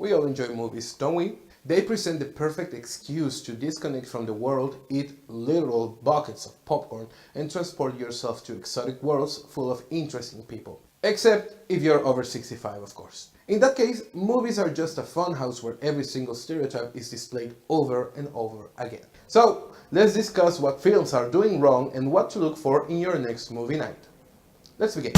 We all enjoy movies, don't we? They present the perfect excuse to disconnect from the world, eat literal buckets of popcorn, and transport yourself to exotic worlds full of interesting people. Except if you're over 65, of course. In that case, movies are just a funhouse where every single stereotype is displayed over and over again. So, let's discuss what films are doing wrong and what to look for in your next movie night. Let's begin.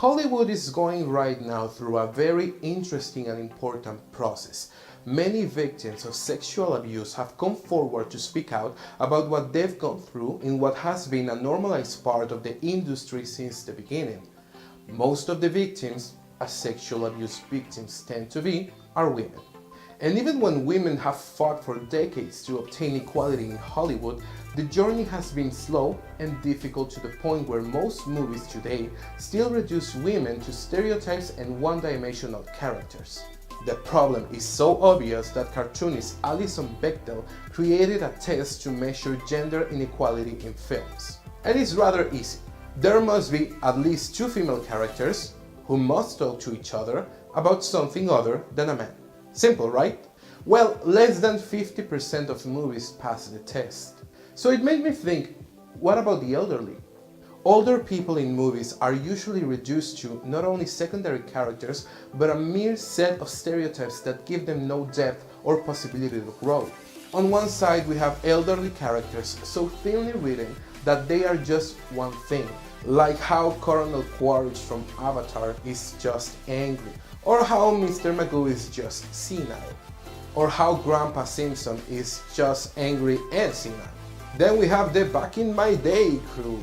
Hollywood is going right now through a very interesting and important process. Many victims of sexual abuse have come forward to speak out about what they've gone through in what has been a normalized part of the industry since the beginning. Most of the victims, as sexual abuse victims tend to be, are women. And even when women have fought for decades to obtain equality in Hollywood, the journey has been slow and difficult to the point where most movies today still reduce women to stereotypes and one-dimensional characters. The problem is so obvious that cartoonist Alison Bechdel created a test to measure gender inequality in films. And it's rather easy. There must be at least two female characters who must talk to each other about something other than a man. Simple, right? Well, less than 50% of movies pass the test. So it made me think, what about the elderly? Older people in movies are usually reduced to not only secondary characters, but a mere set of stereotypes that give them no depth or possibility to grow. On one side, we have elderly characters so thinly written that they are just one thing, like how Colonel Quaritch from Avatar is just angry, or how Mr. Magoo is just senile, or how Grandpa Simpson is just angry and senile. Then we have the back in my day crew.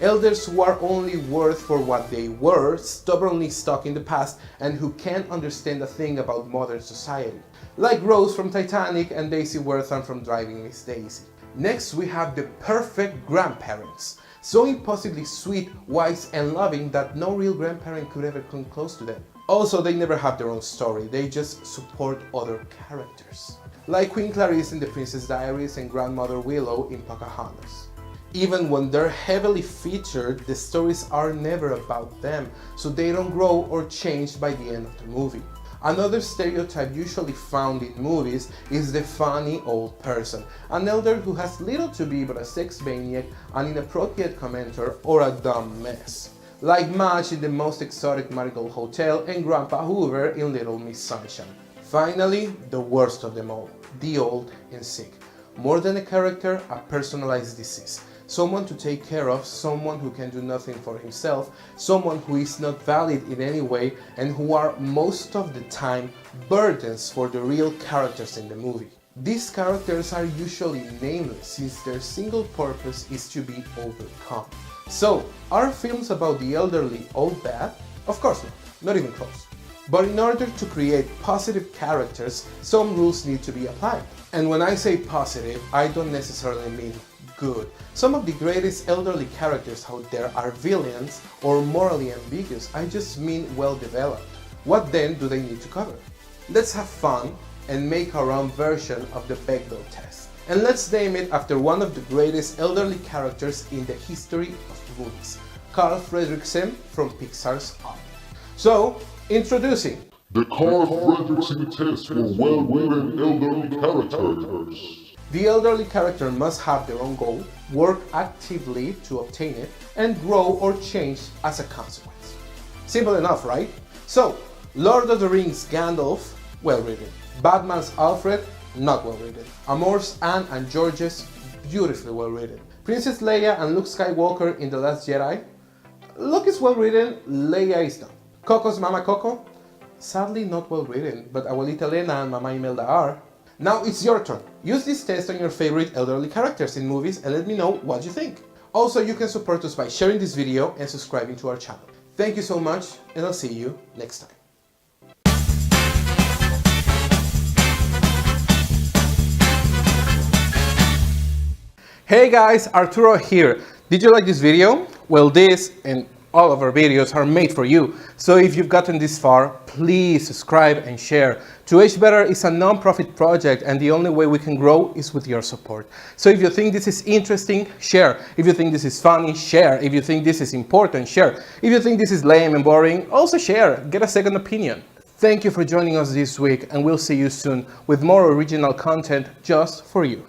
Elders who are only worth for what they were, stubbornly stuck in the past, and who can't understand a thing about modern society. Like Rose from Titanic and Daisy Wortham from Driving Miss Daisy. Next we have the perfect grandparents. So impossibly sweet, wise, and loving that no real grandparent could ever come close to them. Also, they never have their own story, they just support other characters. Like Queen Clarice in The Princess Diaries and Grandmother Willow in Pocahontas. Even when they're heavily featured, the stories are never about them, so they don't grow or change by the end of the movie. Another stereotype usually found in movies is the funny old person, an elder who has little to be but a sex maniac, an inappropriate commenter, or a dumb mess. Like Madge in The Most Exotic Marigold Hotel and Grandpa Hoover in Little Miss Sunshine. Finally, the worst of them all, the old and sick. More than a character, a personalized disease. Someone to take care of, someone who can do nothing for himself, someone who is not valid in any way, and who are most of the time burdens for the real characters in the movie. These characters are usually nameless since their single purpose is to be overcome. So, are films about the elderly all bad? Of course not even close. But in order to create positive characters, some rules need to be applied. And when I say positive, I don't necessarily mean good. Some of the greatest elderly characters out there are villains or morally ambiguous. I just mean well developed. What then do they need to cover? Let's have fun and make our own version of the Bechdel test. And let's name it after one of the greatest elderly characters in the history of movies, Carl Fredricksen from Pixar's Up. So, introducing the Carl Fredricksen test for well-written elderly characters. The elderly character must have their own goal, work actively to obtain it, and grow or change as a consequence. Simple enough, right? So, Lord of the Rings Gandalf, well written. Batman's Alfred, not well written. Amour's Anne and George's, beautifully well written. Princess Leia and Luke Skywalker in The Last Jedi, Luke is well written, Leia is not. Coco's Mama Coco, sadly not well written, but Abuelita Elena and Mama Imelda are. Now it's your turn. Use this test on your favorite elderly characters in movies and let me know what you think. Also, you can support us by sharing this video and subscribing to our channel. Thank you so much, and I'll see you next time. Hey guys, Arturo here. Did you like this video? Well, this and all of our videos are made for you. So if you've gotten this far, please subscribe and share. To Age Better is a non-profit project, and the only way we can grow is with your support. So if you think this is interesting, share. If you think this is funny, share. If you think this is important, share. If you think this is lame and boring, also share. Get a second opinion. Thank you for joining us this week, and we'll see you soon with more original content just for you.